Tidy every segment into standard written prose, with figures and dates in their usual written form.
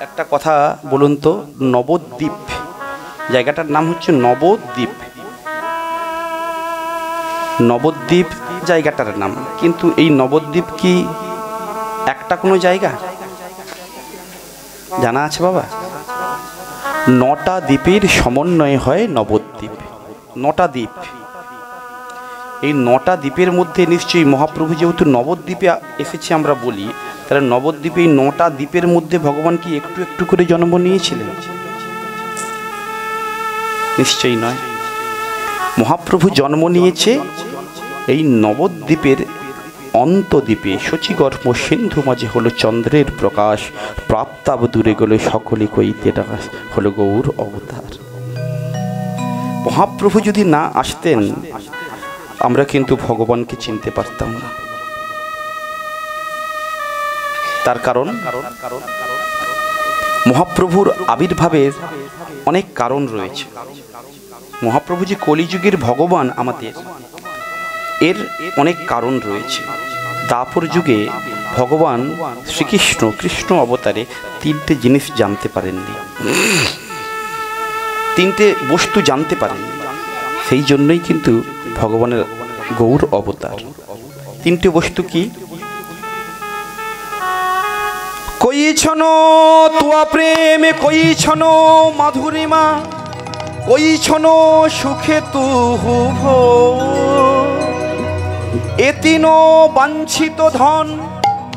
একটা কথা বলুন তো, নবদ্বীপ জায়গাটার নাম হচ্ছে নবদ্বীপ। নবদ্বীপ জায়গাটার নাম, কিন্তু এই নবদ্বীপ কি একটা কোনো জায়গা? জানা আছে বাবা? 9টা দ্বীপের সমন্বয়ে হয় নবদ্বীপ। 9টা দ্বীপ, এই 9টা দ্বীপের মধ্যে নিশ্চয়ই মহাপ্রভু যেহেতু নবদ্বীপে এসেছে আমরা বলি, তাহলে নবদ্বীপে এই 9টা দ্বীপের মধ্যে ভগবান কি একটু একটু করে জন্ম নিয়েছিলেন? নিশ্চয়ই নয়। মহাপ্রভু জন্ম নিয়েছে এই নবদ্বীপের অন্তদ্বীপে। শচীগর্ভ সিন্ধু মাঝে হলো চন্দ্রের প্রকাশ, প্রাপ্তাব দূরে গেল সকলে কইতে ডাক, হলো গৌর অবতার। মহাপ্রভু যদি না আসতেন আমরা কিন্তু ভগবানকে চিনতে পারতাম না। তার কারণ মহাপ্রভুর আবির্ভাবের অনেক কারণ রয়েছে। মহাপ্রভু যে কলিযুগের ভগবান আমাদের, এর অনেক কারণ রয়েছে। দাপর যুগে ভগবান শ্রীকৃষ্ণ কৃষ্ণ অবতারে 3টে জিনিস জানতে পারেননি, 3টে বস্তু জানতে পারেননি। সেই জন্যই কিন্তু ভগবানের গৌর অবতার। 3টে বস্তু কি? কইছন তুয়া প্রেমে, কইছন মাধুরিমা, কইছন সুখে তুহু ভো, এতিন বাঞ্ছিত ধন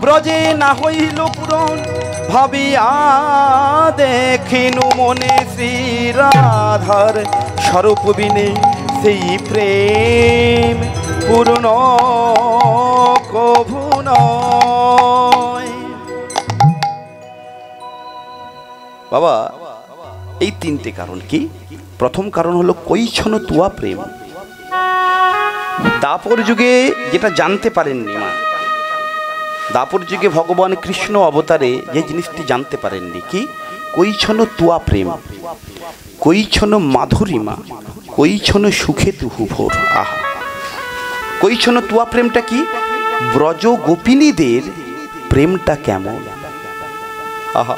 ব্রজে না হইল পূরণ, ভাবিয়া দেখিনু মনে শ্রীরাধার স্বরূপ বিনে, সেই প্রেম পূর্ণ কভু নয়। বাবা, এই 3টে কারণ কি? প্রথম কারণ হলো কইছন তুয়া প্রেম। দাপর যুগে যেটা জানতে পারেননি মা, দাপর যুগে ভগবান কৃষ্ণ অবতারে যে জিনিসটি জানতে পারেননি কি? কইছন তুয়া প্রেম, কইছন মাধুরিমা, কইছন সুখে তুহু ভোর। আহা, কইছন তুয়া প্রেমটা কি? ব্রজ গোপিনীদের প্রেমটা কেমন? আহা,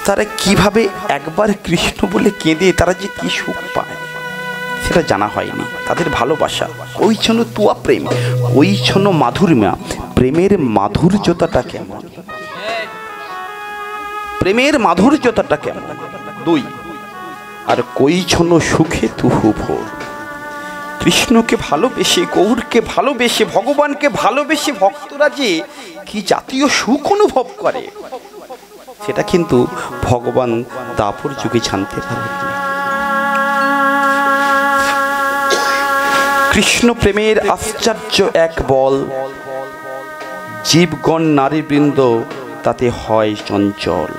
তারা কিভাবে একবার কৃষ্ণ বলে কেঁদে তারা যে কি সুখ পায় সেটা জানা হয়নি। তাদের ভালোবাসা কইছন তুয়া প্রেম, কইছন মাধুরিমা, প্রেমের মাধুর্যতাটা কেমন? প্রেমের মাধুর্যতাটা কেমন? 2 আর কইছন সুখে তুহু ভোর। কৃষ্ণকে ভালোবেসে, গৌরকে ভালোবেসে, ভগবানকে ভালোবেসে ভক্তরা যে কি জাতীয় সুখ অনুভব করে সেটা কিন্তু ভগবান দাপর যুগে জানতে পারেন। কৃষ্ণ প্রেমের আশ্চর্য এক বল, জীবগণ নারীবৃন্দ তাতে হয় চঞ্চল।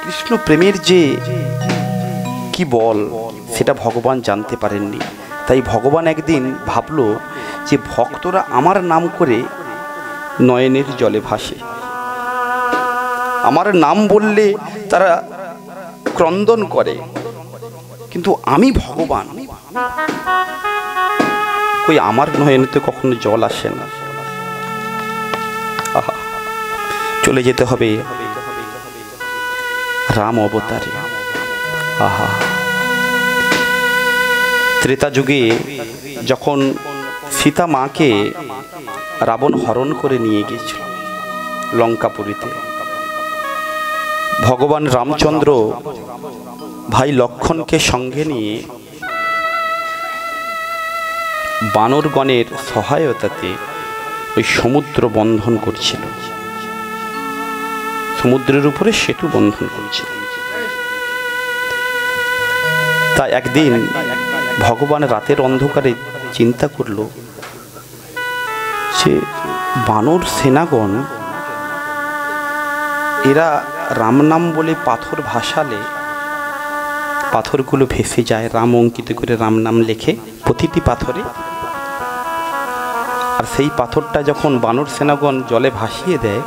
কৃষ্ণ প্রেমের যে কি বল সেটা ভগবান জানতে পারেননি। তাই ভগবান একদিন ভাবলো যে ভক্তরা আমার নাম করে নয়নের জলে ভাসে, আমার নাম বললে তারা ক্রন্দন করে, কিন্তু আমি ভগবান, কই আমার নয়নে তো কখনো জল আসে না। আহা, চলে যেতে হবে রাম অবতারে। আহা, ত্রেতা যুগে যখন সীতা মাকে রাবণ হরণ করে নিয়ে গিয়েছিল লঙ্কাপুরীতে, ভগবান রামচন্দ্র ভাই লক্ষণকে সঙ্গে নিয়ে বানরগণের সহায়তাতে ওই সমুদ্র বন্ধন করছিল, সমুদ্রের উপরে সেতু বন্ধন করছিল। তা একদিন ভগবান রাতের অন্ধকারে চিন্তা করল যে বানর সেনাগণ এরা রাম নাম বলে পাথর ভাসালে পাথরগুলো ভেসে যায়, রাম অঙ্কিত করে রাম নাম লেখে প্রতিটি পাথরে, আর সেই পাথরটা যখন বানর সেনাগণ জলে ভাসিয়ে দেয়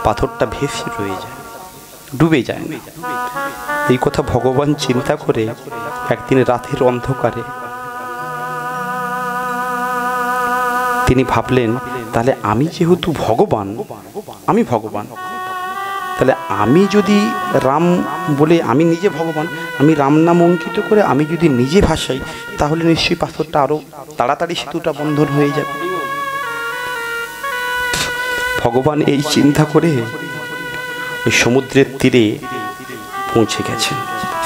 পাথরটা ভেসে রয়ে যায়, ডুবে যায় না। এই কথা ভগবান চিন্তা করে একদিন রাতের অন্ধকারে তিনি ভাবলেন তাহলে আমি যেহেতু ভগবান, আমি ভগবান, তাহলে আমি যদি রাম বলে আমি নিজে ভগবান, আমি রাম নাম অঙ্কিত করে আমি যদি নিজে ভাসাই, তাহলে নিশ্চয়ই পাথরটা আরো তাড়াতাড়ি সেতুটা বন্ধন হয়ে যাবে। ভগবান এই চিন্তা করে ওই সমুদ্রের তীরে পৌঁছে গেছেন।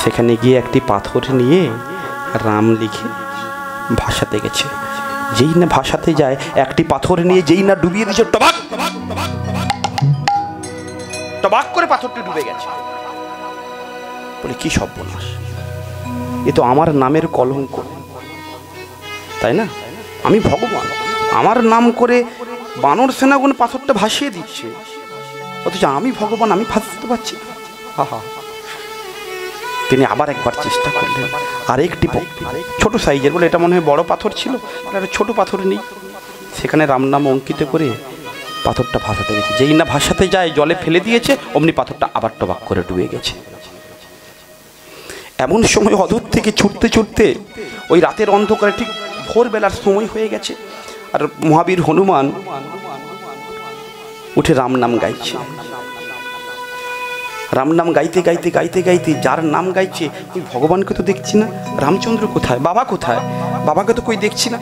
সেখানে গিয়ে একটি পাথর নিয়ে রাম লিখে ভাসাতে গেছে। যেই না ভাসাতে যায়, একটি পাথর নিয়ে যেই না ডুবিয়ে দিচ্ছে, টবাক টবাক করে পাথরটি ডুবে গেছে। বলে কি সর্বনাশ, এ তো আমার নামের কলঙ্ক, তাই না? আমি ভগবান, আমার নাম করে বানর সেনাগুন পাথরটা ভাসিয়ে দিচ্ছে, অথচ আমি ভগবান, আমি ভাসতে পারছি। হা। তিনি আবার একবার চেষ্টা করলেন, আরেকটি ছোট সাইজের, বলে এটা মনে হয় বড় পাথর ছিল, একটা ছোট পাথর নেই, সেখানে রাম নাম অঙ্কিত করে পাথরটা ভাসাতে গেছে। যেই না ভাসাতে যায়, জলে ফেলে দিয়েছে, অমনি পাথরটা আবার টবাক করে ডুবে গেছে। এমন সময় অদূর থেকে ছুটতে ছুটতে ওই রাতের অন্ধকারে ঠিক ভোরবেলার সময় হয়ে গেছে, আর মহাবীর হনুমান উঠে রাম নাম গাইছে। রাম নাম গাইতে গাইতে গাইতে গাইতে যার নাম গাইছে, ওই ভগবানকে তো দেখছি না, রামচন্দ্র কোথায়, বাবা কোথায়, বাবাকে তো কই দেখছি না,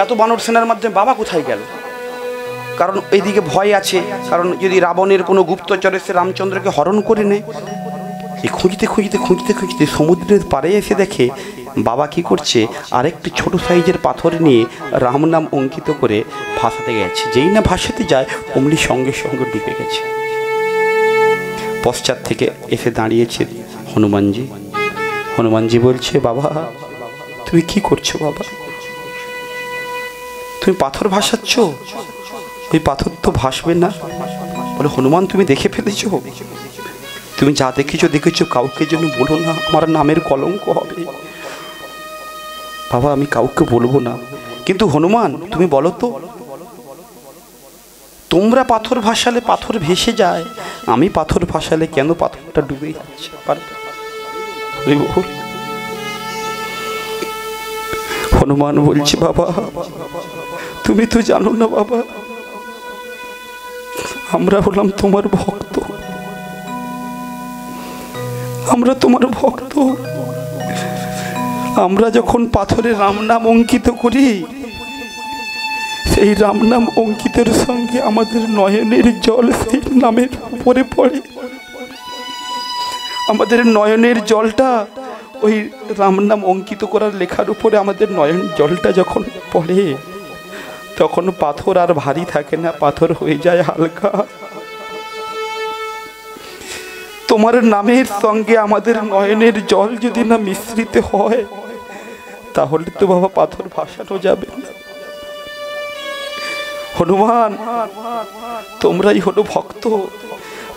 এত বানর সেনার মাধ্যমে বাবা কোথায় গেল? কারণ এইদিকে ভয় আছে, কারণ যদি রাবণের কোনো গুপ্তচর এসে রামচন্দ্রকে হরণ করে নেয়। এই খুঁজতে খুঁজতে খুঁজতে খুঁজতে সমুদ্রের পাড়ে এসে দেখে বাবা কি করছে, আরেকটি ছোট সাইজের পাথর নিয়ে রাম নাম অঙ্কিত করে ভাসাতে গেছে। যেই না ভাসাতে যায়, অমনি সঙ্গে সঙ্গে ডুবে গেছে। পশ্চাৎ থেকে এসে দাঁড়িয়েছে হনুমানজি। হনুমানজি বলছে, বাবা তুমি কি করছো বাবা? তুমি পাথর ভাসাচ্ছ, ওই পাথর তো ভাসবে না। বলে, হনুমান তুমি দেখে ফেলেছো, তুমি যা দেখেছো দেখেছো, কাউকে যেন বলো না, আমার নামের কলঙ্ক হবে। বাবা আমি কাউকে বলবো না, কিন্তু হনুমান তুমি বলো তো, তোমরা পাথর ভাসালে পাথর ভেসে যায়, আমি পাথর ভাসালে কেন পাথরটা ডুবে যাচ্ছে? হনুমান বলছে, বাবা তুমি তো জানো না বাবা, আমরা হলাম তোমার ভক্ত, আমরা তোমার ভক্ত। আমরা যখন পাথরে রাম নাম অঙ্কিত করি, সেই রাম নাম অঙ্কিতের সঙ্গে আমাদের নয়নের জল সেই নামের উপরে পড়ে। আমাদের নয়নের জলটা ওই রাম নাম অঙ্কিত করার লেখার উপরে আমাদের নয়ন জলটা যখন পড়ে, তখন পাথর আর ভারী থাকে না, পাথর হয়ে যায় হালকা। তোমার নামের সঙ্গে আমাদের নয়নের জল যদি না মিশ্রিত হয়, তাহলে তো বাবা পাথর ভাসানো যাবে না। হনুমান তোমরাই হলো ভক্ত,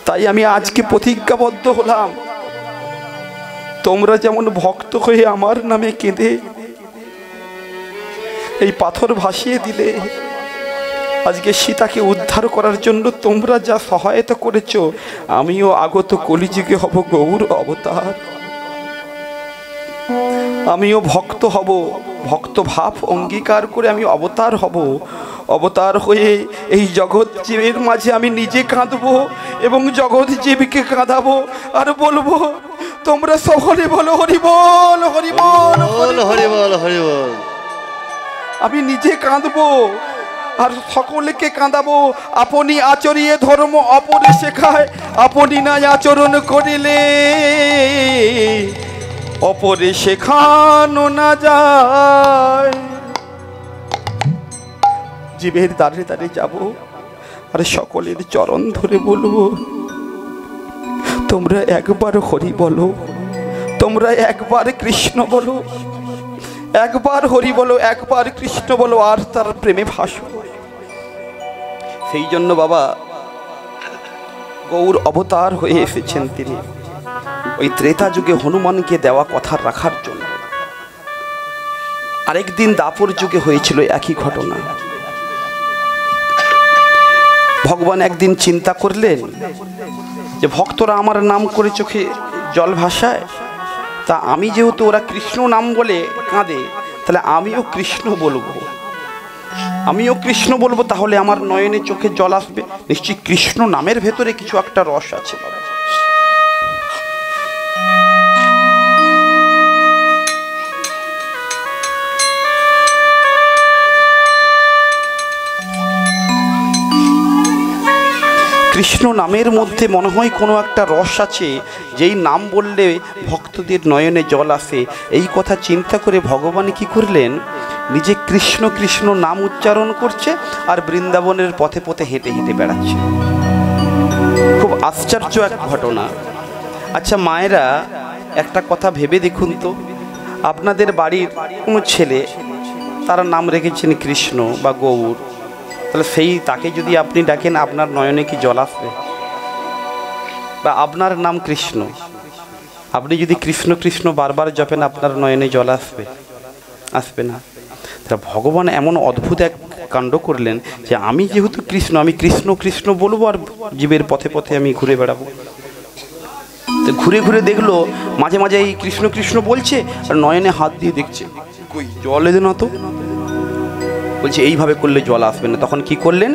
তাই আমি আজকে প্রতিজ্ঞাবদ্ধ হলাম, তোমরা যেমন ভক্ত হয়ে আমার নামে কেঁদে এই পাথর ভাসিয়ে দিলে, আজকে সীতাকে উদ্ধার করার জন্য তোমরা যা সহায়তা করেছো, আমিও আগত কলিযুগে হব গৌর অবতার, আমিও ভক্ত হব, ভক্ত ভাব অঙ্গীকার করে আমি অবতার হব। অবতার হয়ে এই জগৎ জীবের মাঝে আমি নিজে কাঁদবো এবং জগৎ জীবকে কাঁদাবো, আর বলবো তোমরা সকলে বলো হরি বল, হরি বল, হরি বল, হরি বল। আমি নিজে কাঁদবো আর সকলকে কাঁদাবো। আপনি আচরিয়ে ধর্ম অপরে শেখায়, আপনি না আচরণ করিলে অপরে শেখানো না যায়। জীবের দ্বারে দ্বারে যাব আর সকলের চরণ ধরে বলবো, তোমরা একবার হরি বলো, তোমরা একবার কৃষ্ণ বলো, একবার হরি বলো, একবার কৃষ্ণ বলো, আর তার প্রেমে ভাসো। সেই জন্য বাবা গৌর অবতার হয়ে এসেছেন তিনি, ওই ত্রেতা যুগে হনুমানকে দেওয়া কথা রাখার জন্য। আরেকদিন দাপর যুগে হয়েছিল একই ঘটনা। ভগবান একদিন চিন্তা করলেন যে ভক্তরা আমার নাম করে চোখে জল ভাসায়, তা আমি যেহেতু ওরা কৃষ্ণ নাম বলে কাঁদে, তাহলে আমিও কৃষ্ণ বলবো। আমিও কৃষ্ণ বলবো, তাহলে আমার নয়নে চোখে জল আসবে। নিশ্চয়ই কৃষ্ণ নামের ভেতরে কিছু একটা রস আছে বাবা। কৃষ্ণ নামের মধ্যে মনে হয় কোনো একটা রস আছে, যেই নাম বললে ভক্তদের নয়নে জল আসে। এই কথা চিন্তা করে ভগবান কি করলেন, নিজে কৃষ্ণ কৃষ্ণ নাম উচ্চারণ করছে আর বৃন্দাবনের পথে পথে হেঁটে হেঁটে বেড়াচ্ছে। খুব আশ্চর্য এক ঘটনা। আচ্ছা মায়েরা, একটা কথা ভেবে দেখুন তো, আপনাদের বাড়ির কোনো ছেলে, তার নাম রেখেছেন কৃষ্ণ বা গৌর, তাহলে সেই তাকে যদি আপনি ডাকেন, আপনার নয়নে কি জল আসবে? বা আপনার নাম কৃষ্ণ, আপনি যদি কৃষ্ণ কৃষ্ণ বারবার জপেন, আপনার নয়নে জল আসবে? আসবে না। তা ভগবান এমন অদ্ভুত এক কাণ্ড করলেন যে আমি যেহেতু কৃষ্ণ, আমি কৃষ্ণ কৃষ্ণ বলবো আর জীবের পথে পথে আমি ঘুরে বেড়াবো। তো ঘুরে ঘুরে দেখলো মাঝে মাঝে এই কৃষ্ণ কৃষ্ণ বলছে আর নয়নে হাত দিয়ে দেখছে, কই জল এলে না তো। বলছে এইভাবে করলে জল আসবে না। তখন কি করলেন,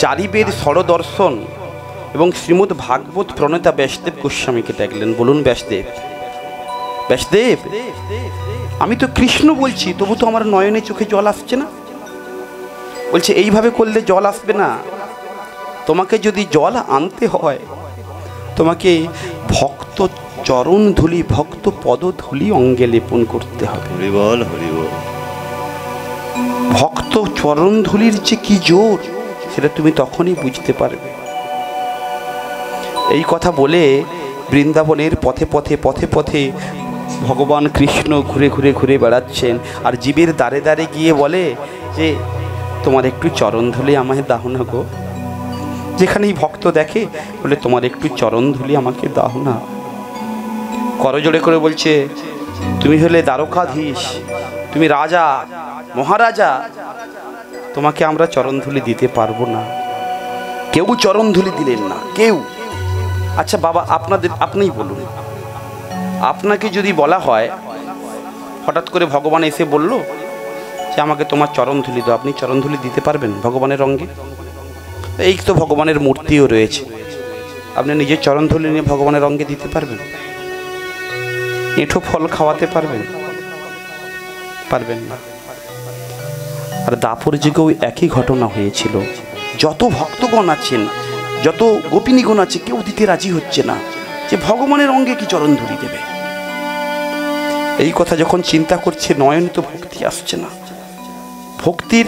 চারিবেদ ষড়দর্শন এবং শ্রীমদ্ ভাগবত প্রণেতা ব্যাসদেব গোস্বামীকে ডাকলেন। বলুন ব্যাসদেব, ব্যাসদেব, আমি তো কৃষ্ণ বলছি, তবু তো আমার নয়নে চোখে জল আসছে না। বলছে এইভাবে করলে জল আসবে না, তোমাকে যদি জল আনতে হয়, তোমাকে ভক্ত চরণ ধুলি, ভক্ত পদ ধুলি অঙ্গে লেপন করতে হবে। হরিবল হরিবল। ভক্ত চরণ ধুলির যে কি জোর, সেটা তুমি তখনই বুঝতে পারবে। এই কথা বলে বৃন্দাবনের পথে পথে পথে পথে ভগবান কৃষ্ণ ঘুরে ঘুরে ঘুরে বেড়াচ্ছেন আর জীবের দ্বারে দ্বারে গিয়ে বলে যে তোমার একটু চরণ ধুলি আমায় দাও না গো। যেখানেই ভক্ত দেখে বলে তোমার একটু চরণ ধুলি আমাকে দাও না। করজোড়ে করে বলছে, তুমি হলে দ্বারকাধীশ, তুমি রাজা মহারাজা, তোমাকে আমরা চরণধুলি দিতে পারবো না। কেউ চরণধুলি দিলেন না, কেউ। আচ্ছা বাবা, আপনিই বলুন, আপনাকে যদি বলা হয়, হঠাৎ করে ভগবান এসে বলল যে আমাকে তোমার চরণধুলি দাও, আপনি চরণধুলি দিতে পারবেন ভগবানের অঙ্গে? এই তো ভগবানের মূর্তিও রয়েছে, আপনি নিজের চরণধুলি নিয়ে ভগবানের অঙ্গে দিতে পারবেন? এঁঠো ফল খাওয়াতে পারবেন? পারবেন না। আর দাপর যুগেও একই ঘটনা হয়েছিল। যত ভক্তগণ আছেন, যত গোপিনীগণ আছে, কেউ দিতে রাজি হচ্ছে না, যে ভগবানের অঙ্গে কি চরণধুলি দেবে। এই কথা যখন চিন্তা করছে, নয়নে তো ভক্তি আসছে না। ভক্তির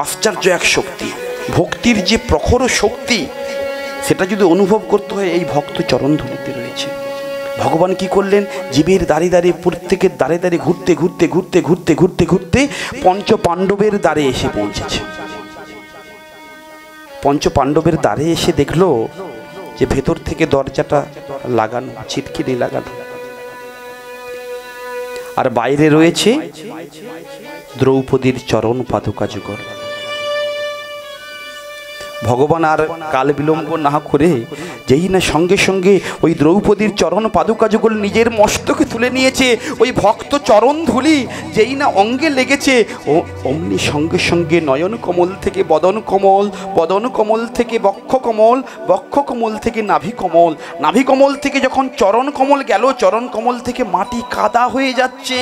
আশ্চর্য এক শক্তি, ভক্তির যে প্রখর শক্তি, সেটা যদি অনুভব করতে হয়, এই ভক্ত চরণধুলিতে রয়েছে। ভগবান কি করলেন, জীবের দ্বারে দ্বারে, প্রত্যেকের দ্বারে দ্বারে ঘুরতে ঘুরতে ঘুরতে ঘুরতে ঘুরতে ঘুরতে পঞ্চ পাণ্ডবের দ্বারে এসে পৌঁছেছে। পঞ্চ পাণ্ডবের দ্বারে এসে দেখলো যে ভেতর থেকে দরজাটা লাগানো, ছিটকিনি লাগানো, আর বাইরে রয়েছে দ্রৌপদীর চরণ পাদুকা যুগল। ভগবান আর কাল বিলম্ব না করে যেই না সঙ্গে সঙ্গে ওই দ্রৌপদীর চরণ পাদুকা যুগল নিজের মস্তকে তুলে নিয়েছে। ওই ভক্ত চরণ ধুলি যেই না অঙ্গে লেগেছে, ও অমনি সঙ্গে সঙ্গে নয়ন কমল থেকে বদন কমল, বদন কমল থেকে বক্ষ কমল, বক্ষ কমল থেকে নাভি কমল, নাভি কমল থেকে যখন চরণ কমল গেল, চরণ কমল থেকে মাটি কাদা হয়ে যাচ্ছে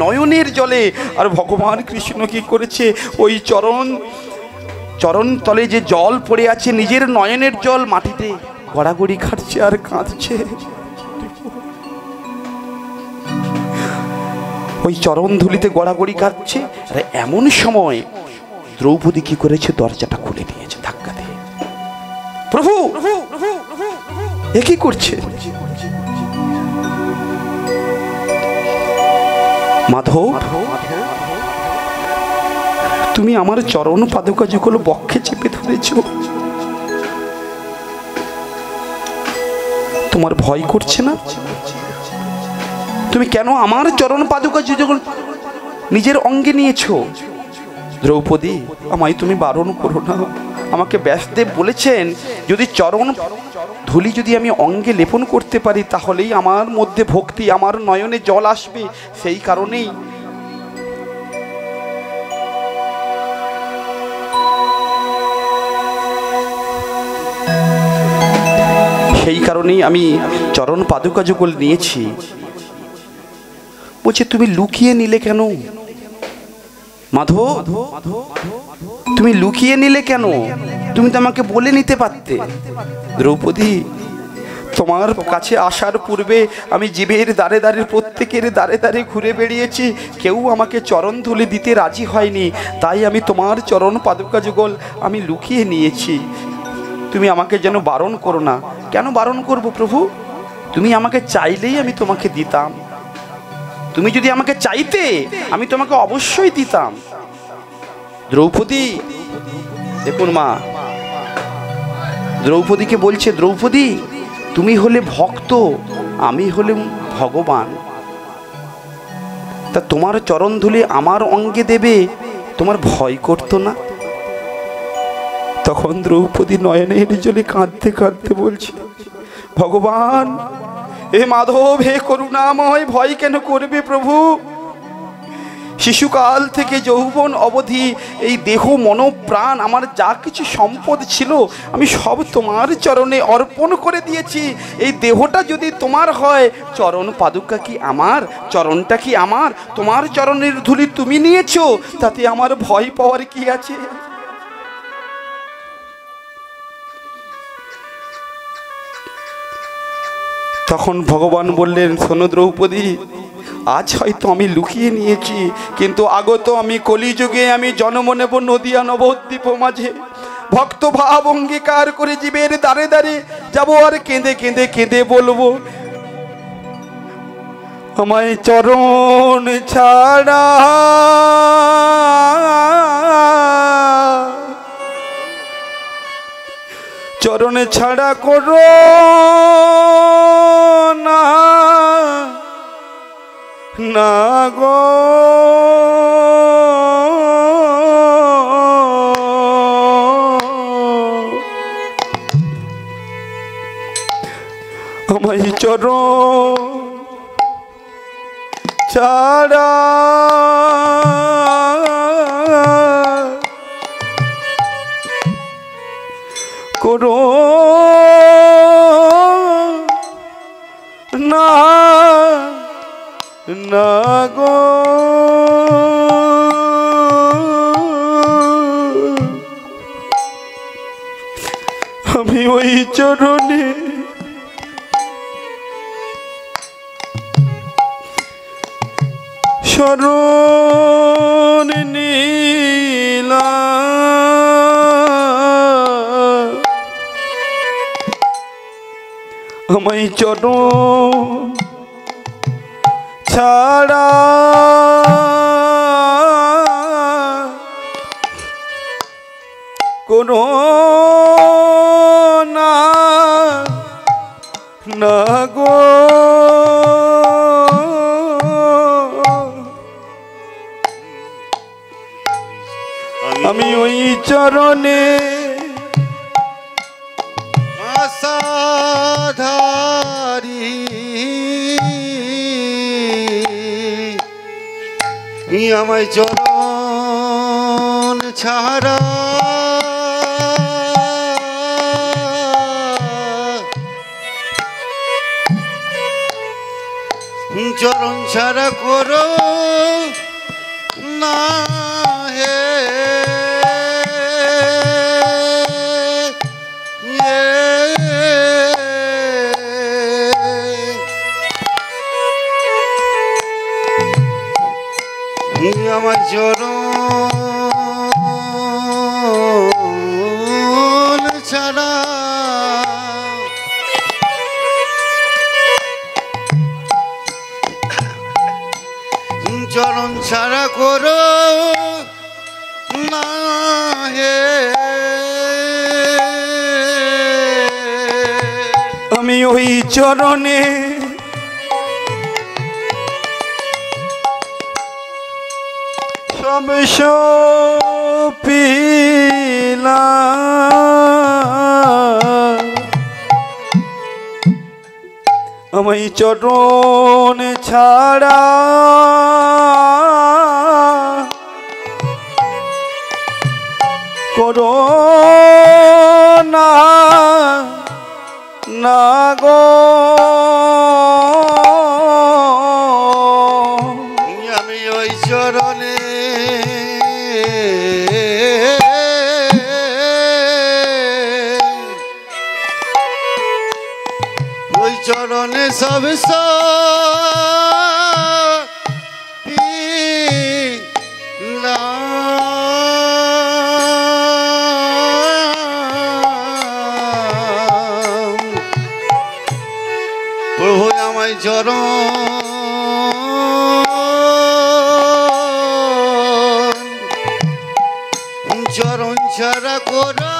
নয়নের জলে। আর ভগবান কৃষ্ণ কি করেছে, ওই চরণ তলে যে জল পড়ে আছে, নিজের নয়নের জল মাটিতে গড়াগড়ি খাচ্ছে আর কাঁদছে। ওই চরণ ধুলিতে গড়াগড়ি কাঁদছে। আর এমন সময় দ্রৌপদী কি করেছে, দরজাটা খুলে দিয়েছে ধাক্কা দিয়ে। প্রভু, এ কি করছে? মাধব, তুমি আমার চরণ পাদুকা যুগল বক্ষে চেপে ধরেছ, তোমার ভয় করছে না? তুমি কেন আমার চরণ পাদুকা যুগল নিজের অঙ্গে নিয়েছো? দ্রৌপদী, আমায় তুমি বারণ করো না। আমাকে ব্যাসদেব বলেছেন, যদি চরণ ধুলি যদি আমি অঙ্গে লেপন করতে পারি, তাহলেই আমার মধ্যে ভক্তি, আমার নয়নে জল আসবে। সেই কারণেই সেই কারণেই আমি চরণ পাদুকা যুগল নিয়েছি। বলছে তুমি লুকিয়ে নিলে কেন মাধব, তুমি লুকিয়ে নিলে কেন? তুমি তো আমাকে বলে নিতে পারতে। দ্রৌপদী, তোমার কাছে আসার পূর্বে আমি জীবের দ্বারে দ্বারে, প্রত্যেকের দ্বারে দ্বারে ঘুরে বেরিয়েছি, কেউ আমাকে চরণ ধুলে দিতে রাজি হয়নি, তাই আমি তোমার চরণ পাদুকা যুগল আমি লুকিয়ে নিয়েছি। তুমি আমাকে যেন বারণ করো না। কেন বারণ করব প্রভু? তুমি আমাকে চাইলেই আমি তোমাকে দিতাম। তুমি যদি আমাকে চাইতে আমি তোমাকে অবশ্যই দিতাম। দ্রৌপদী, দেখুন মা দ্রৌপদীকে বলছে, দ্রৌপদী তুমি হলে ভক্ত, আমি হলাম ভগবান, তা তোমার চরণ ধুলি আমার অঙ্গে দেবে, তোমার ভয় করতো না? তখন দ্রৌপদী নয়নের জলে কাঁদতে কাঁদতে বলছে, ভগবান, হে মাধব, হে করুণাময়, ভয় কেন করবে প্রভু? শিশুকাল থেকে যৌবন অবধি এই দেহ মন প্রাণ আমার যা কিছু সম্পদ ছিল আমি সব তোমার চরণে অর্পণ করে দিয়েছি। এই দেহটা যদি তোমার হয়, চরণ পাদুকা কি আমার? চরণটা কি আমার? তোমার চরণের ধুলি তুমি নিয়েছো, তাতে আমার ভয় পাওয়ার কি আছে? তখন ভগবান বললেন, শোনো দ্রৌপদী, আজ হয়তো আমি লুকিয়ে নিয়েছি, কিন্তু আগত আমি কলিযুগে আমি জন্ম নেব নদিয়া নবদ্বীপ মাঝে। ভক্ত ভাব অঙ্গীকার করে জীবের দ্বারে দ্বারে যাব, আর কেঁদে কেঁদে কেঁদে বলবো, আমায় চরণ ছাড়া চরণ ছাড়া করো না, না গো আমায় চরণ ছাড়া করো না, না গো আমি ওই চরণে শরণ নিলাম, আমায় চরণ ছাড়া কোনো না, না গো আমি ওই চরণে আশাধারী আমায় চরণ ছাড়া চরণ ছাড়া করো না হে, আমার চরণ ছাড়া চরণ ছাড়া করো না হে, আমি ওই চরণে সব সপিলাম, আমায় চরণ ছাড়া করো না, না গো আমি ওই চরণে ওই চরণে সব প্রভু আমায় চরণ ছাড়া করা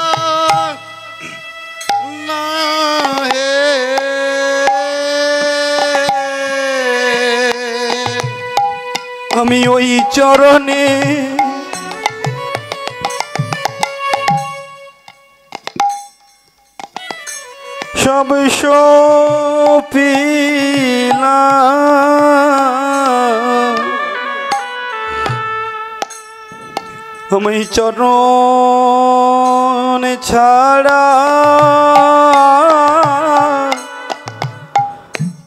না হে আমি ওই চরণে সব সপিলাম আমি চরণ ছাড়া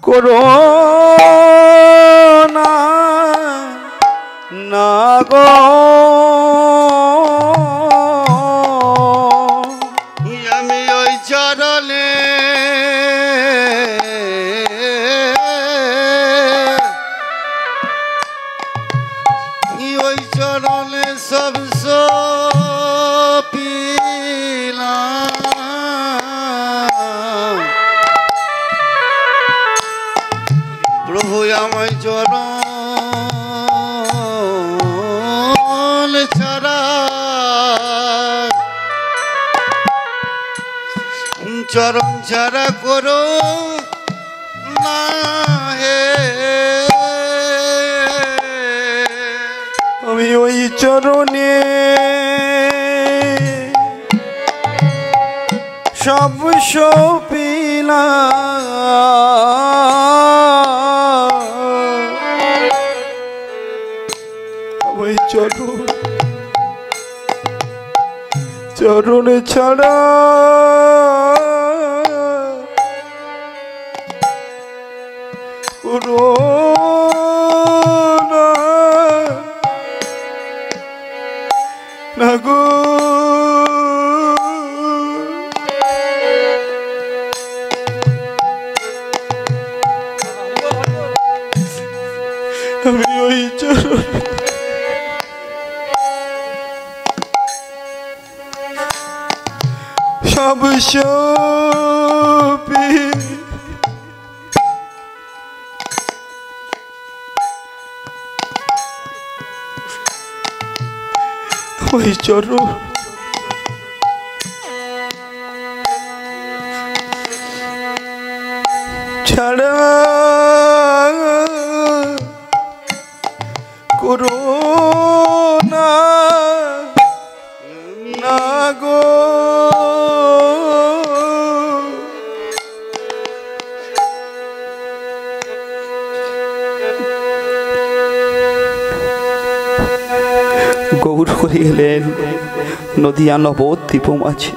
করো না গো আমি ওই চরণে ওই চরণে সব সপিলাম প্রভু আমায় চরণ ছাড়া চরণ ছাড়া করো না হে আমি ওই চরণে সব সপিলাম ওই চরণ ছাড়া করো না গো আমি ওই চরণ সব সপি ওই চরণ ছাড়া করো না গো গৌর করে এলেন নদিয়া নবদ্বীপ মাঝে,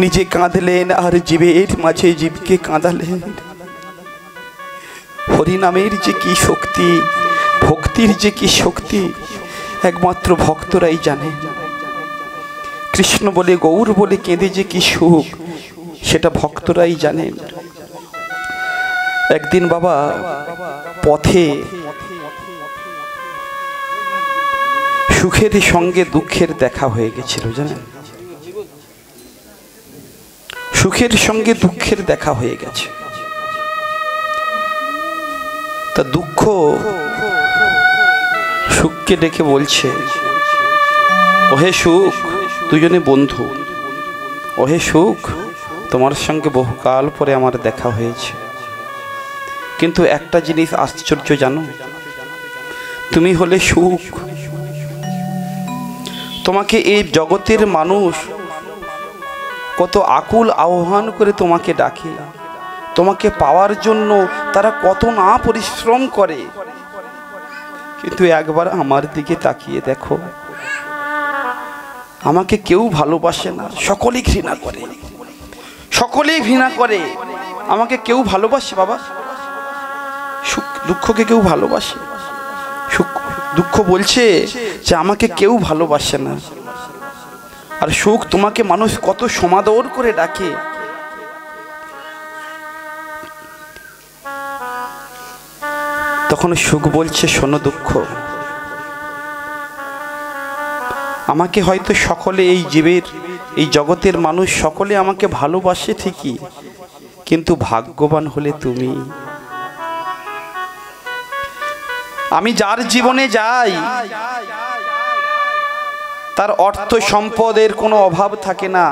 নিজে কাঁদলেন আর জীবের মাঝে জীবকে কাঁদালেন। হরিনামের যে কি শক্তি, ভক্তির যে কি শক্তি, একমাত্র ভক্তরাই জানে। কৃষ্ণ বলে গৌর বলে কেঁদে যে কি সুখ, সেটা ভক্তরাই জানেন। একদিন বাবা পথে সুখের সঙ্গে দুঃখের দেখা হয়ে গেছিল, জানেন, সুখের সঙ্গে দুঃখের দেখা হয়ে গেছে। তা দুঃখ সুখকে ডেকে বলছে, ওহে সুখ, দুজনে বন্ধু, ওহে সুখ, তোমার সঙ্গে বহুকাল পরে আমার দেখা হয়েছে, কিন্তু একটা জিনিস আশ্চর্য জানো, তুমি হলে সুখ। তোমাকে এই জগতের মানুষ কত আকুল আহ্বান করে তোমাকে ডাকে, তোমাকে পাওয়ার জন্য তারা কত না পরিশ্রম করে, কিন্তু একবার আমার দিকে তাকিয়ে দেখো, আমাকে কেউ ভালোবাসে না, সকলেই ঘৃণা করে, সকলেই ঘৃণা করে, আমাকে কেউ ভালোবাসে বাবা? সুখ দুঃখকে কেউ ভালোবাসে? সুখ দুঃখ বলছে যে আমাকে কেউ ভালোবাসে না। আর সুখ তোমাকে মানুষ কত সমাদর করে ডাকে। তখন সুখ বলছে, শোনো দুঃখ, আমাকে হয়তো সকলে, এই জীবের, এই জগতের মানুষ সকলে আমাকে ভালোবাসে ঠিকই, কিন্তু ভাগ্যবান হলে তুমি। আমি যার জীবনে যাই তার অর্থ সম্পদের কোনো অভাব থাকে না,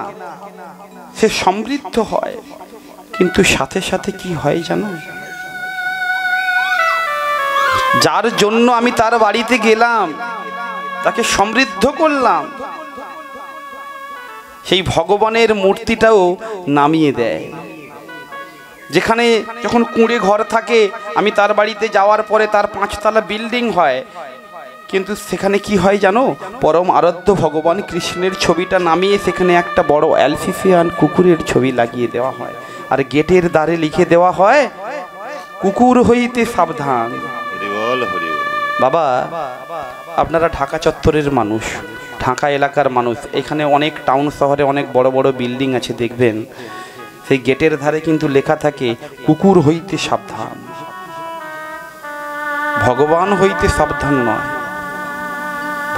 সে সমৃদ্ধ হয়। কিন্তু সাথে সাথে কি হয় জানো? যার জন্য আমি তার বাড়িতে গেলাম, তাকে সমৃদ্ধ করলাম, সেই ভগবানের মূর্তিটাও নামিয়ে দেয়। যেখানে যখন কুঁড়ে ঘর থাকে, আমি তার বাড়িতে যাওয়ার পরে তার 5 তলা বিল্ডিং হয়, কিন্তু সেখানে কি হয় জানো? পরম আরাধ্য ভগবান কৃষ্ণের ছবিটা নামিয়ে সেখানে একটা বড় অ্যালসেশিয়ান কুকুরের ছবি লাগিয়ে দেওয়া হয়, আর গেটের দ্বারে লিখে দেওয়া হয়, কুকুর হইতে সাবধান। বাবা, আপনারা ঢাকা চত্বরের মানুষ, ঢাকা এলাকার মানুষ, এখানে অনেক টাউন শহরে অনেক বড় বড় বিল্ডিং আছে, দেখবেন সেই গেটের ধারে কিন্তু লেখা থাকে কুকুর হইতে সাবধান। ভগবান হইতে সাবধান নয়,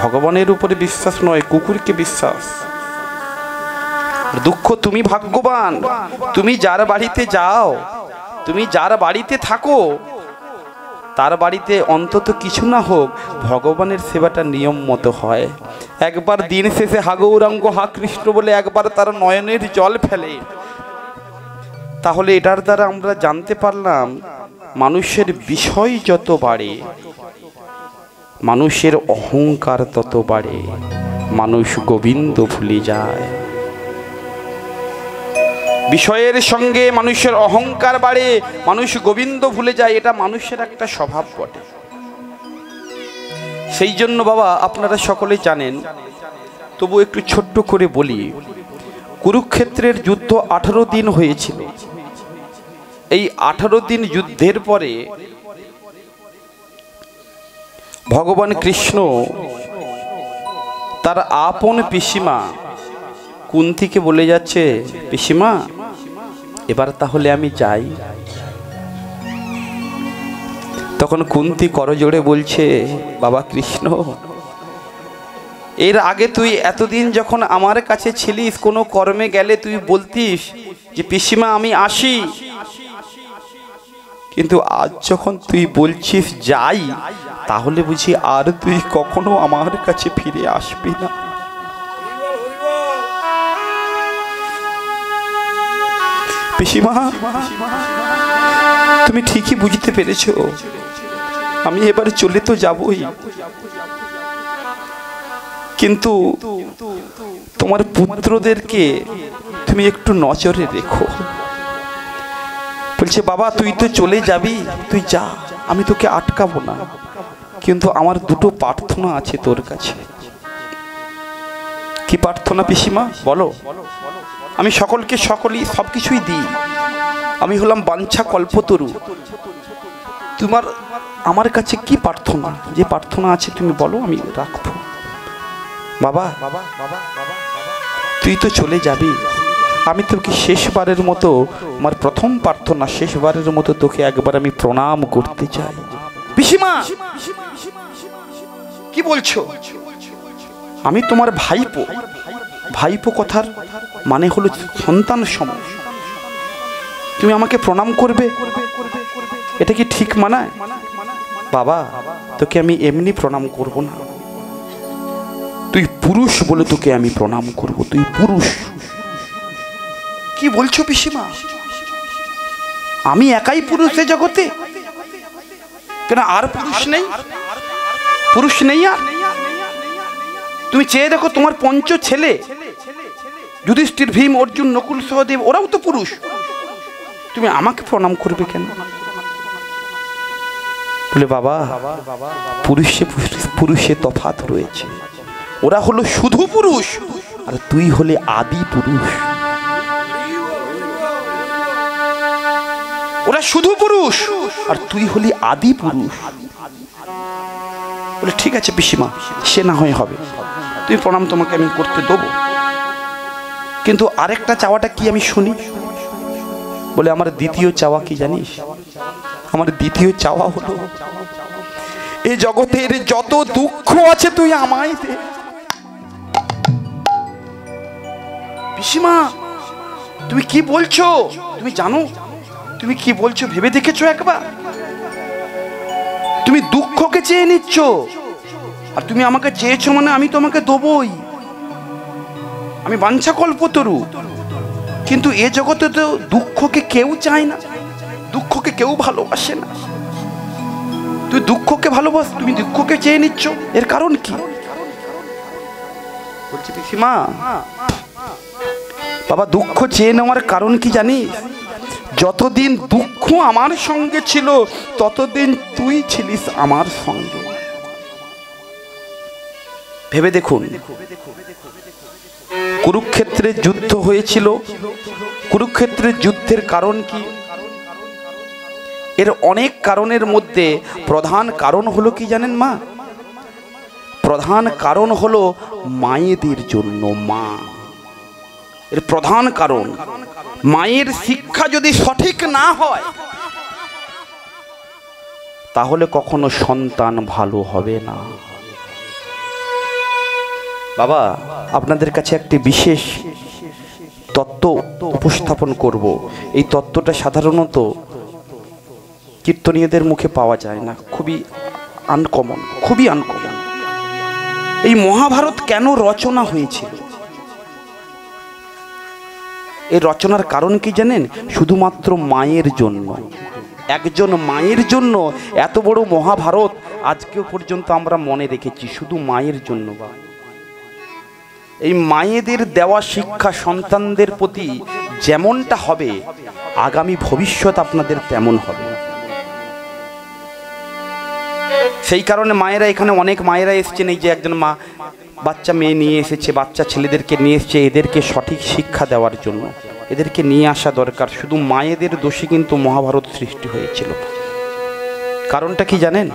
ভগবানের উপরে বিশ্বাস নয়, কুকুরকে বিশ্বাস। দুঃখ, তুমি ভাগ্যবান, তুমি যার বাড়িতে যাও, তুমি যার বাড়িতে থাকো, তার বাড়িতে অন্তত কিছু না হোক ভগবানের সেবাটা নিয়ম মতো হয়। একবার দিন শেষে হা গৌরাঙ্গ হা কৃষ্ণ বলে একবার তার নয়নের জল ফেলে, তাহলে এটার দ্বারা আমরা জানতে পারলাম মানুষের বিষয় যত বাড়ে, মানুষের অহংকার তত বাড়ে, মানুষ গোবিন্দ ভুলে যায়। বিষয়ের সঙ্গে মানুষের অহংকার বাড়ে, মানুষ গোবিন্দ ভুলে যায়, এটা মানুষের একটা স্বভাব বটে। সেই জন্য বাবা, আপনারা সকলে জানেন, তবু একটু ছোট্ট করে বলি, কুরুক্ষেত্রের যুদ্ধ 18 দিন হয়েছিল। এই 18 দিন যুদ্ধের পরে ভগবান কৃষ্ণ তার আপন পিসিমা কুন্তিকে বলে যাচ্ছে, পিসিমা এবার তাহলে আমি যাই। তখন কুন্তি করজোড়ে বলছে, বাবা কৃষ্ণ, এর আগে তুই এতদিন যখন আমার কাছে ছিলিস, কোনো কর্মে গেলে তুই বলতিস যে পিসিমা আমি আসি, কিন্তু আজ যখন তুই বলছিস যাই, তাহলে বুঝি আর তুই কখনো আমার কাছে ফিরে আসবি না। পিসিমা, তুমি ঠিকই বুঝতে পেরেছো, আমি এবার চলে তো যাবই, কিন্তু তোমার পুত্রদেরকে তুমি একটু নজরে রেখো। বলছে, বাবা তুই তো চলে যাবি, তুই যা, আমি তোকে আটকাবো না, কিন্তু আমার দুটো প্রার্থনা আছে তোর কাছে। কি প্রার্থনা পিসিমা, বলো? আমি সকলকে সবকিছুই দিই, আমি হলাম বাঞ্ছা কল্পতরু, তোমার আমার কাছে কি প্রার্থনা? যে প্রার্থনা আছে তুমি বলো, আমি রাখবো। বাবা তুই তো চলে যাবি, আমি তোকে শেষবারের মতো, আমার প্রথম প্রার্থনা, শেষবারের মতো তোকে একবার আমি প্রণাম করতে চাই। পিসিমা কি বলছো? আমি তোমার ভাইপো, ভাইপো কথার মানে হলো সন্তান সম, তুমি আমাকে প্রণাম করবে, এটা কি ঠিক মানায়? বাবা তোকে আমি এমনি প্রণাম করব না, তুই পুরুষ বলে তোকে আমি প্রণাম করব, তুই পুরুষ। কি বলছো পিসিমা? আমি একাই পুরুষ এ জগতে? কেন আর পুরুষ নেই? পুরুষ নেই আর? তুমি চেয়ে দেখো, তোমার পঞ্চ ছেলে যুধিষ্ঠির, ভীম, অর্জুন, নকুল, সহদেব, ওরাও তো পুরুষ, তুমি আমাকে প্রণাম করবে কেন? বলে বাবা পুরুষে তফাৎ রয়েছে, ওরা হলো শুধু পুরুষ আর তুই হলে আদি পুরুষ। ওরা শুধু পুরুষ আর তুই হলি আদি পুরুষ। বলে ঠিক আছে পিসিমা, সে না হয় হবে, তুই প্রণাম তোমাকে আমি করতে দেবো, কিন্তু আরেকটা চাওয়াটা কি আমি শুনি। বলে আমার দ্বিতীয় চাওয়া কি জানিস? আমার দ্বিতীয় চাওয়া হলো এই জগতের যত দুঃখ আছে তুই আমায় দে। পিসিমা তুমি কি বলছো? তুমি জানো তুমি কি বলছো? ভেবে দেখেছো একবার? তুমি দুঃখকে চেয়ে নিচ্ছ, আর তুমি আমাকে চেয়েছো মানে আমি তোমাকে দেবই। আমি বাঞ্ছা কল্পতরু, কিন্তু এ জগতে তো দুঃখকে কেউ চায় না, দুঃখকে কেউ ভালোবাসে না। তুই দুঃখকে ভালোবাস, তুমি দুঃখকে চেয়ে নিচ্ছ, এর কারণ কি? বলছি পিসিমা, বাবা দুঃখ চেয়ে নেওয়ার কারণ কি জানিস? যতদিন দুঃখ আমার সঙ্গে ছিল ততদিন তুই ছিলিস আমার সঙ্গে। ভেবে দেখুন, কুরুক্ষেত্রের যুদ্ধ হয়েছিল, কুরুক্ষেত্রের যুদ্ধের কারণ কি? এর অনেক কারণের মধ্যে প্রধান কারণ হলো কি জানেন মা? প্রধান কারণ হলো মায়েদের জন্য। মা এর প্রধান কারণ। মায়ের শিক্ষা যদি সঠিক না হয় তাহলে কখনো সন্তান ভালো হবে না। বাবা আপনাদের কাছে একটি বিশেষ তত্ত্ব উপস্থাপন করব। এই তত্ত্বটা সাধারণত কীর্তনীয়দের মুখে পাওয়া যায় না, খুবই আনকমন, খুবই আনকমন। এই মহাভারত কেন রচনা হয়েছিল? এই রচনার কারণ কি জানেন? শুধুমাত্র মায়ের জন্য। একজন মায়ের জন্য এত বড় মহাভারত আজকেও পর্যন্ত আমরা মনে রেখেছি, শুধু মায়ের জন্য। এই মায়েদের দেওয়া শিক্ষা সন্তানদের প্রতি যেমনটা হবে, আগামী ভবিষ্যৎ আপনাদের তেমন হবে। সেই কারণে মায়েরা, এখানে অনেক মায়েরা এসছেন, এই যে একজন মা বাচ্চা মেয়ে নিয়ে এসেছে, বাচ্চা ছেলেদেরকে নিয়ে এসছে, এদেরকে সঠিক শিক্ষা দেওয়ার জন্য এদেরকে নিয়ে আসা দরকার। শুধু মায়েদের দোষে কিন্তু মহাভারত সৃষ্টি হয়েছিল। কারণটা কি জানেন?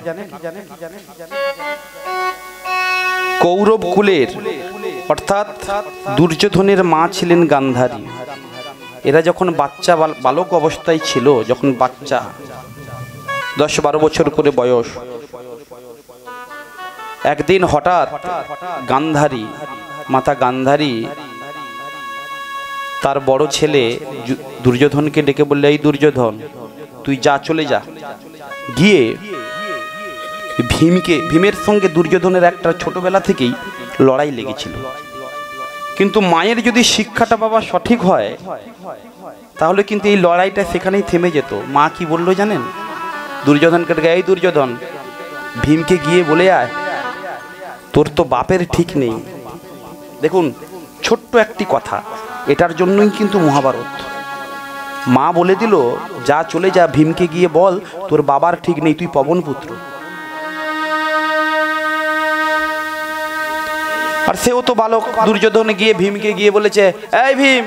কৌরব কুলের অর্থাৎ দুর্যোধনের মা ছিলেন গান্ধারী। এরা যখন বাচ্চা বালক অবস্থায় ছিল, যখন বাচ্চা 10-12 বছর করে বয়স, একদিন হঠাৎ গান্ধারী, মাতা গান্ধারী তার বড় ছেলে দুর্যোধনকে ডেকে বললে, এই দুর্যোধন তুই যা, চলে যা, গিয়ে ভীমের সঙ্গে দুর্যোধনের একটা ছোটবেলা থেকেই লড়াই লেগেছিল। কিন্তু মায়ের যদি শিক্ষাটা বাবা সঠিক হয় তাহলে কিন্তু এই লড়াইটা সেখানেই থেমে যেত। মা কি বললো জানেন? দুর্যোধনকে ডেকে, এই দুর্যোধন ভীমকে গিয়ে বলে আয় তোর তো বাপের ঠিক নেই। দেখুন ছোট্ট একটি কথা, এটার জন্যই কিন্তু মহাভারত। মা বলে দিল, যা চলে যা, ভীমকে গিয়ে বল তোর বাবার ঠিক নেই, তুই পবন পুত্র। আর সেও তো বালক। দুর্যোধন গিয়ে ভীমকে গিয়ে বলেছে, এই ভীম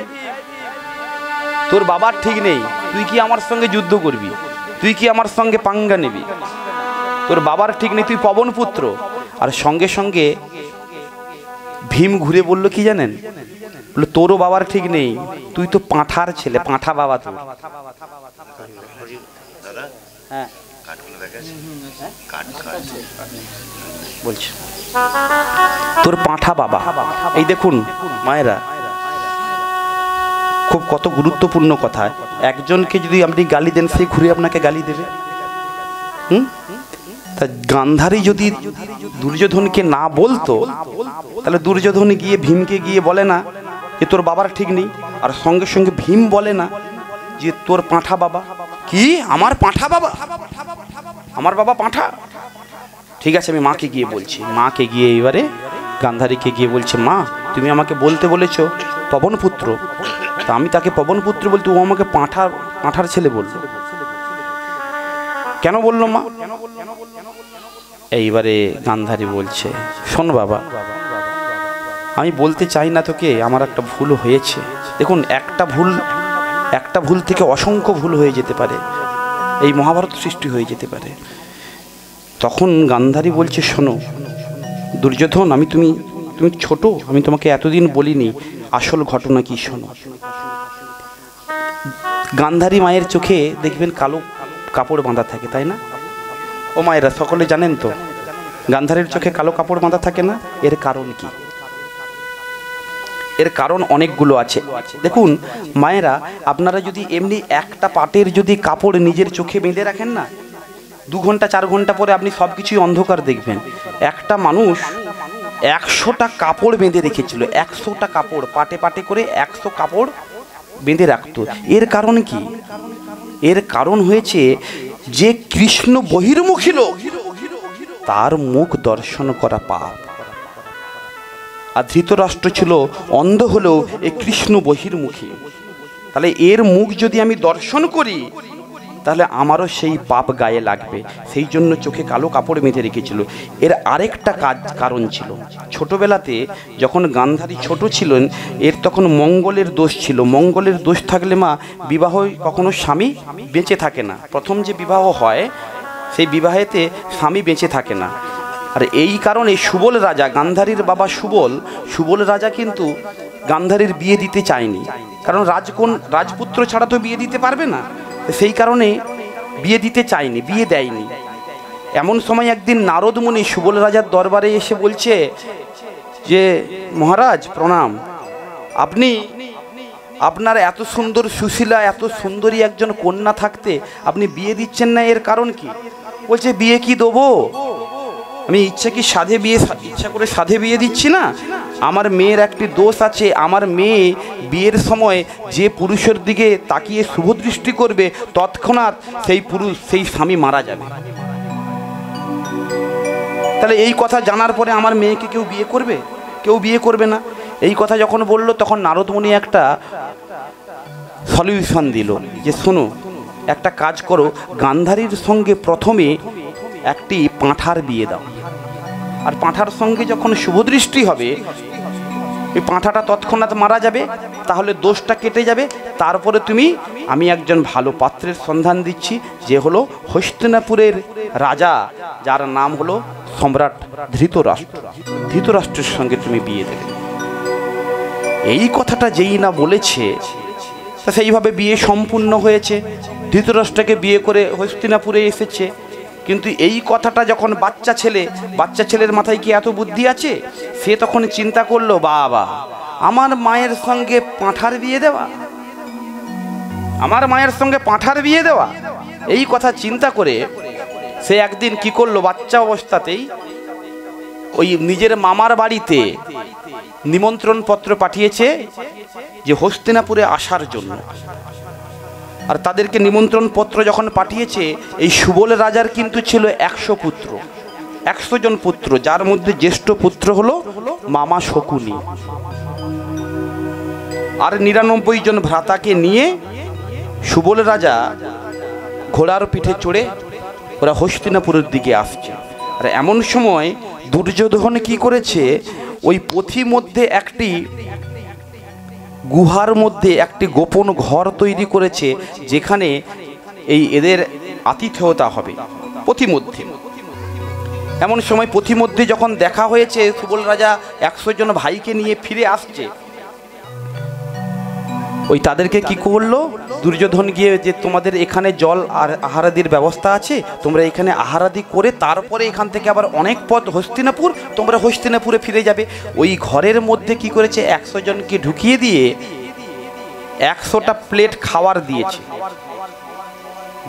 তোর বাবার ঠিক নেই, তুই কি আমার সঙ্গে যুদ্ধ করবি? তুই কি আমার সঙ্গে পাঙ্গা নিবি? তোর বাবার ঠিক নেই, তুই পবন পুত্র। আর সঙ্গে সঙ্গে ভীম ঘুরে বলল কি জানেন? বললো তোরও বাবার ঠিক নেই, তুই তো পাঁঠার ছেলে, পাঁঠা বাবা তোর। হ্যাঁ বলছে তোর পাঁঠা বাবা। এই দেখুন মায়েরা, খুব কত গুরুত্বপূর্ণ কথা। একজনকে যদি আপনি গালি দেন, সে ঘুরে আপনাকে গালি দেবে। তা গান্ধারী যদি দুর্যোধনকে না বলতো, তাহলে দুর্যোধন গিয়ে ভীমকে গিয়ে বলে না যে তোর বাবার ঠিক নেই, আর সঙ্গে সঙ্গে ভীম বলে না যে তোর পাঁঠা বাবা। কি আমার পাঁঠা বাবা? আমার বাবা পাঁঠা? ঠিক আছে আমি মাকে গিয়ে বলছি। মাকে গিয়ে এবারে গান্ধারীকে গিয়ে বলছে, মা তুমি আমাকে বলতে বলেছো পবন পুত্র, তা আমি তাকে পবন পুত্র বলতে, ও আমাকে পাঁঠার ছেলে বললো। কেন বললো মা? এইবারে গান্ধারী বলছে, শোন বাবা, আমি বলতে চাই না তোকে, আমার একটা ভুল হয়েছে। দেখুন একটা ভুল থেকে অসংখ্য ভুল হয়ে যেতে পারে। এই মহাভারত সৃষ্টি হয়ে যেতে পারে। তখন গান্ধারী বলছে, শোনো দুর্যোধন, তুমি ছোট, আমি তোমাকে এতদিন বলিনি, আসল ঘটনা কি শোনো। গান্ধারী মায়ের চোখে দেখবেন কালো কাপড় বাঁধা থাকে, তাই না? ও মায়েরা সকলে জানেন তো গান্ধারীর চোখে কালো কাপড় বাঁধা থাকে না? এর কারণ কি? এর কারণ অনেকগুলো আছে। দেখুন মায়েরা, আপনারা যদি এমনি একটা পাটের যদি কাপড় নিজের চোখে বেঁধে রাখেন না, 2 ঘন্টা 4 ঘন্টা পরে আপনি সব কিছুই অন্ধকার দেখবেন। একটা মানুষ 100টা কাপড় বেঁধে রেখেছিল, 100টা কাপড় পাটে পাটে করে 100 কাপড় বেঁধে রাখতো। এর কারণ কি? এর কারণ হয়েছে যে কৃষ্ণ বহির্মুখী লোক, তার মুখ দর্শন করা পাপ। আর ধৃতরাষ্ট্র ছিল অন্ধ হলেও এ কৃষ্ণ বহির্মুখী, তাহলে এর মুখ যদি আমি দর্শন করি তাহলে আমারও সেই পাপ গায়ে লাগবে। সেই জন্য চোখে কালো কাপড় বেঁধে রেখেছিল। এর আরেকটা কারণ ছিল, ছোটবেলাতে যখন গান্ধারী ছোট ছিলেন, এর তখন মঙ্গলের দোষ ছিল। মঙ্গলের দোষ থাকলে মা বিবাহ কখনো স্বামী বেঁচে থাকে না। প্রথম যে বিবাহ হয় সেই বিবাহেতে স্বামী বেঁচে থাকে না। আর এই কারণে সুবল রাজা, গান্ধারীর বাবা সুবল রাজা কিন্তু গান্ধারীর বিয়ে দিতে চায়নি, কারণ রাজপুত্র ছাড়া তো বিয়ে দিতে পারবে না। সেই কারণে বিয়ে দিতে চায়নি, বিয়ে দেয়নি। এমন সময় একদিন নারদ মুনি সুবল রাজার দরবারে এসে বলছে যে মহারাজ প্রণাম, আপনার এত সুন্দর সুশীলা, এত সুন্দরী একজন কন্যা থাকতে আপনি বিয়ে দিচ্ছেন না, এর কারণ কি? বলছে বিয়ে কি দেবো, আমি ইচ্ছা করে সাধে বিয়ে দিচ্ছি না। আমার মেয়ের একটি দোষ আছে, আমার মেয়ে বিয়ের সময় যে পুরুষের দিকে তাকিয়ে শুভ দৃষ্টি করবে তৎক্ষণাৎ সেই স্বামী মারা যাবে। তাহলে এই কথা জানার পরে আমার মেয়েকে কেউ বিয়ে করবে? কেউ বিয়ে করবে না। এই কথা যখন বলল তখন নারদ মুনি একটা সলিউশন দিল যে শোনো, একটা কাজ করো, গান্ধারীর সঙ্গে প্রথমে একটি পাঁঠার বিয়ে দাও, আর পাঁঠার সঙ্গে যখন শুভদৃষ্টি হবে ওই পাঁঠাটা তৎক্ষণাৎ মারা যাবে, তাহলে দোষটা কেটে যাবে। তারপরে আমি একজন ভালো পাত্রের সন্ধান দিচ্ছি, যে হলো হস্তিনাপুরের রাজা, যার নাম হলো সম্রাট ধৃতরাষ্ট্রের সঙ্গে তুমি বিয়ে দেবে। এই কথাটা যেই না বলেছে সেইভাবে বিয়ে সম্পূর্ণ হয়েছে। ধৃতরাষ্ট্রকে বিয়ে করে হস্তিনাপুরে এসেছে। কিন্তু এই কথাটা যখন বাচ্চা ছেলের মাথায় কি এত বুদ্ধি আছে? সে তখন চিন্তা করলো, বাবা আমার মায়ের সঙ্গে পাঁঠার বিয়ে দেওয়া, এই কথা চিন্তা করে সে একদিন কি করলো, বাচ্চা অবস্থাতেই ওই নিজের মামার বাড়িতে নিমন্ত্রণ পত্র পাঠিয়েছে যে হস্তিনাপুরে আসার জন্য। আর তাদেরকে নিমন্ত্রণ পত্র যখন পাঠিয়েছে, এই সুবল রাজার কিন্তু ছিল 100 জন পুত্র, যার মধ্যে জ্যেষ্ঠ পুত্র হলো মামা শকুনি। আর 99 জন ভ্রাতাকে নিয়ে সুবল রাজা ঘোড়ার পিঠে চড়ে ওরা হস্তিনাপুরের দিকে আসছে। আর এমন সময় দুর্যোধন কি করেছে, ওই পথি মধ্যে একটি গুহার মধ্যে একটি গোপন ঘর তৈরি করেছে, যেখানে এদের আতিথেয়তা হবে পথিমধ্যে। এমন সময় পথিমধ্যে যখন দেখা হয়েছে, সুবল রাজা 100 জন ভাইকে নিয়ে ফিরে আসছে, ওই তাদেরকে কি করলো, দুর্যোধন গিয়ে যে তোমাদের এখানে জল আর আহারাদির ব্যবস্থা আছে, তোমরা এখানে আহারাদি করে তারপরে এখান থেকে আবার অনেক পথ হস্তিনাপুর, তোমরা হস্তিনাপুরে ফিরে যাবে। ওই ঘরের মধ্যে কি করেছে, 100 জনকে ঢুকিয়ে দিয়ে 100টা প্লেট খাওয়ার দিয়েছে,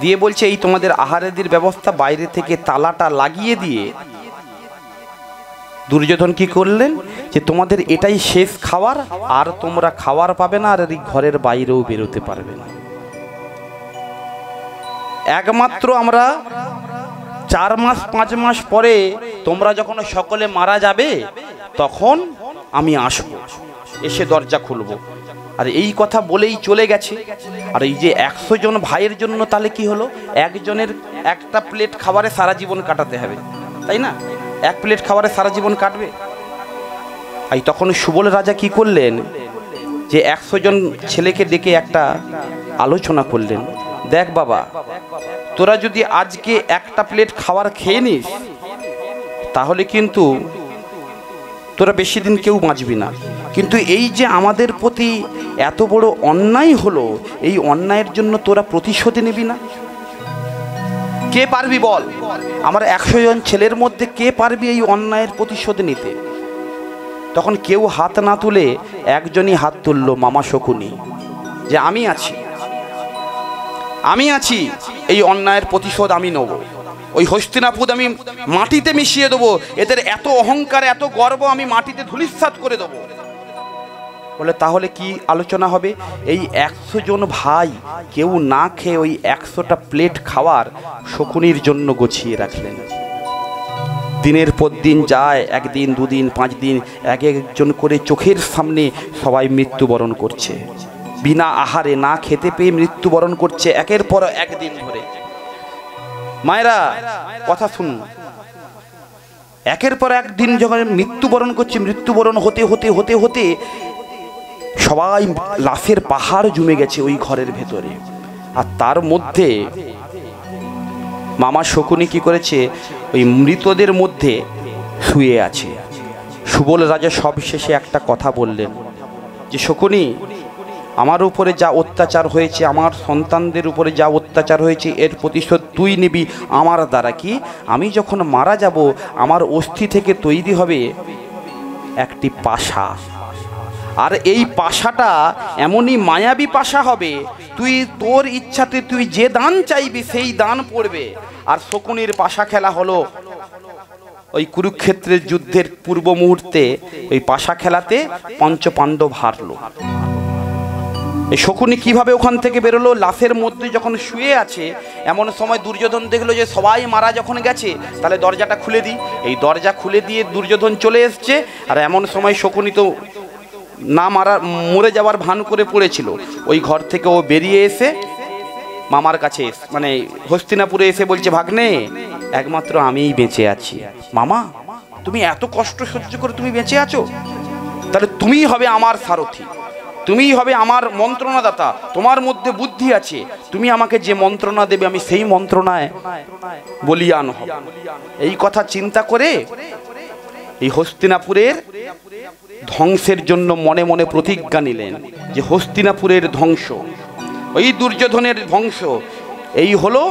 দিয়ে বলছে এই তোমাদের আহারাদির ব্যবস্থা, বাইরে থেকে তালাটা লাগিয়ে দিয়ে দুর্যোধন কি করলেন, যে তোমাদের এটাই শেষ খাওয়ার, আর তোমরা খাওয়ার পাবে না, আর এই ঘরের বাইরেও বেরোতে পারবে না। একমাত্র আমরা 4 মাস 5 মাস পরে তোমরা যখন সকলে মারা যাবে তখন আমি আসব, এসে দরজা খুলব। আর এই কথা বলেই চলে গেছে। আর এই যে 100 জন ভাইয়ের জন্য তাহলে কি হলো, একজনের একটা প্লেট খাবারে সারা জীবন কাটাতে হবে, তাই না? 1 প্লেট খাবারে সারা জীবন কাটবে। আর তখন সুবল রাজা কি করলেন, যে 100 জন ছেলেকে ডেকে একটা আলোচনা করলেন দেখ বাবা, তোরা যদি আজকে একটা প্লেট খাবার খেয়ে নিস তাহলে কিন্তু তোরা বেশি দিন কেউ বাঁচবি না। কিন্তু এই যে আমাদের প্রতি এত বড় অন্যায় হলো, এই অন্যায়ের জন্য তোরা প্রতিশোধ নিবি না? কে পারবি বল? আমার 100 জন ছেলের মধ্যে কে পারবি এই অন্যায়ের প্রতিশোধ নিতে? তখন কেউ হাত না তুলে একজনই হাত তুললো, মামা শকুনি, যে আমি আছি, এই অন্যায়ের প্রতিশোধ আমি নেব। ওই হস্তিনাপুর আমি মাটিতে মিশিয়ে দেবো, এদের এত অহংকার এত গর্ব আমি মাটিতে ধূলিসাৎ করে দেবো। বলে তাহলে কি আলোচনা হবে? এই 100 জন ভাই কেউ না খেয়ে ওই 100টা প্লেট খাওয়ার শকুনির জন্য গুছিয়ে রাখলেন। দিনের পর দিন যায়, 1 দিন 2 দিন 5 দিন, এক একজন করে চোখের সামনে সবাই মৃত্যুবরণ করছে। বিনা আহারে না খেতে পেয়ে মৃত্যুবরণ করছে একের পর এক দিন ধরে। মায়েরা কথা শুনুন, একের পর এক দিন যখন মৃত্যুবরণ করছে, মৃত্যুবরণ হতে হতে হতে হতে সবাই লাশের পাহাড় জমে গেছে ওই ঘরের ভেতরে। আর তার মধ্যে মামা শকুনি কি করেছে, ওই মৃতদের মধ্যে শুয়ে আছে। সুবল রাজা সবশেষে একটা কথা বললেন যে শকুনি, আমার উপরে যা অত্যাচার হয়েছে, আমার সন্তানদের উপরে যা অত্যাচার হয়েছে, এর প্রতিশোধ তুই নিবি আমার দ্বারা। কি আমি যখন মারা যাব আমার অস্থি থেকে তৈরি হবে একটি পাশা, আর এই পাশাটা এমনই মায়াবী পাশা হবে, তুই তোর ইচ্ছাতে তুই যে দান চাইবি সেই দান পড়বে। আর শকুনির পাশা খেলা হলো ওই কুরুক্ষেত্রের যুদ্ধের পূর্ব মুহূর্তে, ওই পাশা খেলাতে পঞ্চপাণ্ডব হারলো। এই শকুনি কিভাবে ওখান থেকে বেরোলো? লাশের মধ্যে যখন শুয়ে আছে, এমন সময় দুর্যোধন দেখলো যে সবাই মারা যখন গেছে, তাহলে দরজাটা খুলে দিই। এই দরজা খুলে দিয়ে দুর্যোধন চলে এসছে। আর এমন সময় শকুনি তো না মরে যাওয়ার ভান করে পড়েছিল, ওই ঘর থেকে ও বেরিয়ে এসে মামার কাছে মানে হস্তিনাপুরে এসে বলছে, ভাগ্নে একমাত্র আমিই বেঁচে আছি। মামা তুমি এত কষ্ট সহ্য করে তুমি বেঁচে আছো, তাহলে তুমিই হবে আমার সারথি, তুমিই হবে আমার মন্ত্রণাদাতা, তোমার মধ্যে বুদ্ধি আছে, তুমি আমাকে যে মন্ত্রণা দেবে আমি সেই মন্ত্রণায় বলিয়ান হব। এই কথা চিন্তা করে এই হস্তিনাপুরের ধ্বংসের জন্য মনে মনে প্রতিজ্ঞা নিলেন যে হস্তিনাপুরের ধ্বংস, ওই দুর্যোধনের ধ্বংস, এই হলো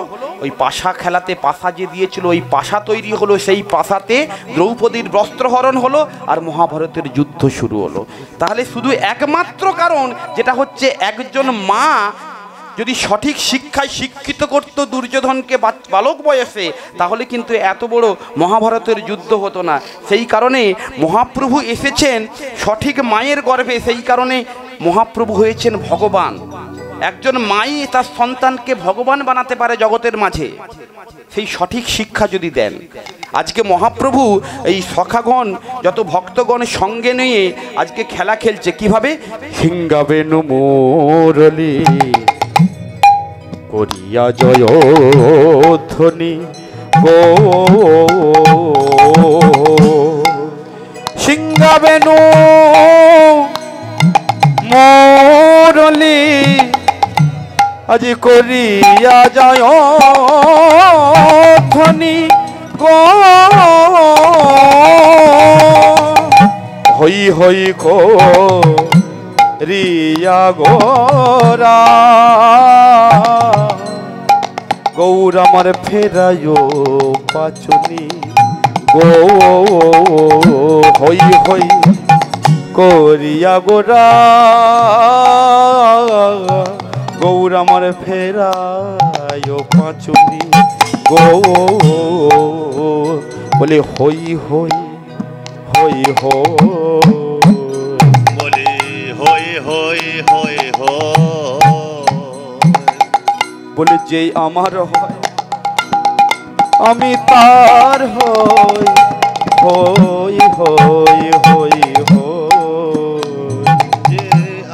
ওই পাশা খেলাতে পাশা যে দিয়েছিল ওই পাশা তৈরি হলো, সেই পাশাতে দ্রৌপদীর বস্ত্রহরণ হলো আর মহাভারতের যুদ্ধ শুরু হলো। তাহলে শুধু একমাত্র কারণ যেটা হচ্ছে একজন মা যদি সঠিক শিক্ষায় শিক্ষিত করতো দুর্যোধনকে বালক বয়সে, তাহলে কিন্তু এত বড় মহাভারতের যুদ্ধ হতো না। সেই কারণে মহাপ্রভু এসেছেন সঠিক মায়ের গর্ভে, সেই কারণে মহাপ্রভু হয়েছেন ভগবান। একজন মাই তার সন্তানকে ভগবান বানাতে পারে জগতের মাঝে, সেই সঠিক শিক্ষা যদি দেন। আজকে মহাপ্রভু এই সখাগণ যত ভক্তগণ সঙ্গে নিয়ে আজকে খেলা খেলছে কিভাবে, সিংগাবেনু মুরলী করিয়া জয় ধ্বনি গো, সিংগাবেনু মুরলী আজি করিয়া যায় ধ্বনি গো, হই হই গো রিয়া গোরা, গৌর আমার ফেরায় পাচনি গো, হই হই করিয়া গোরা, গৌর আমার ফেরায় পাচনি গো, বলে হই হই হই হো, বলে হই হই হই হো, বলে যে আমার হয় আমি তার হই, হই হই হই হই, যে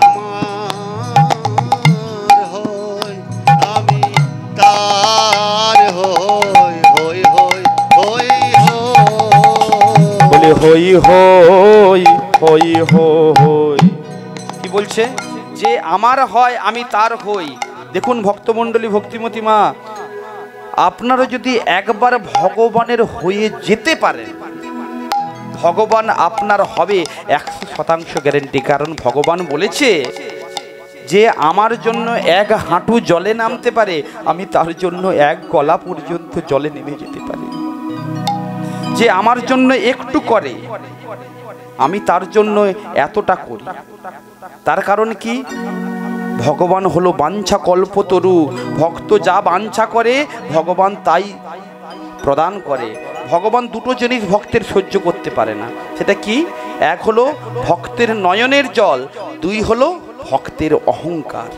আমার হয় আমি তার হই, হই হই হই হো, বলে হই হই হই হই। কি বলছে? যে আমার হয় আমি তার হই, দেখুন ভক্তমণ্ডলী, ভক্তিমতী মা, আপনারা যদি একবার ভগবানের হয়ে যেতে পারেন, ভগবান আপনার হবে 100% গ্যারেন্টি। কারণ ভগবান বলেছে যে আমার জন্য এক হাঁটু জলে নামতে পারে, আমি তার জন্য এক গলা পর্যন্ত জলে নেমে যেতে পারি। যে আমার জন্য একটু করে, আমি তার জন্য এতটা করি। তার কারণ কি? ভগবান হলো বাঞ্ছা কল্পতরু। ভক্ত যা বাঞ্ছা করে ভগবান তাই প্রদান করে। ভগবান দুটো জিনিস ভক্তের সহ্য করতে পারে না। সেটা কি? এক হলো ভক্তের নয়নের জল, দুই হলো ভক্তের অহংকার।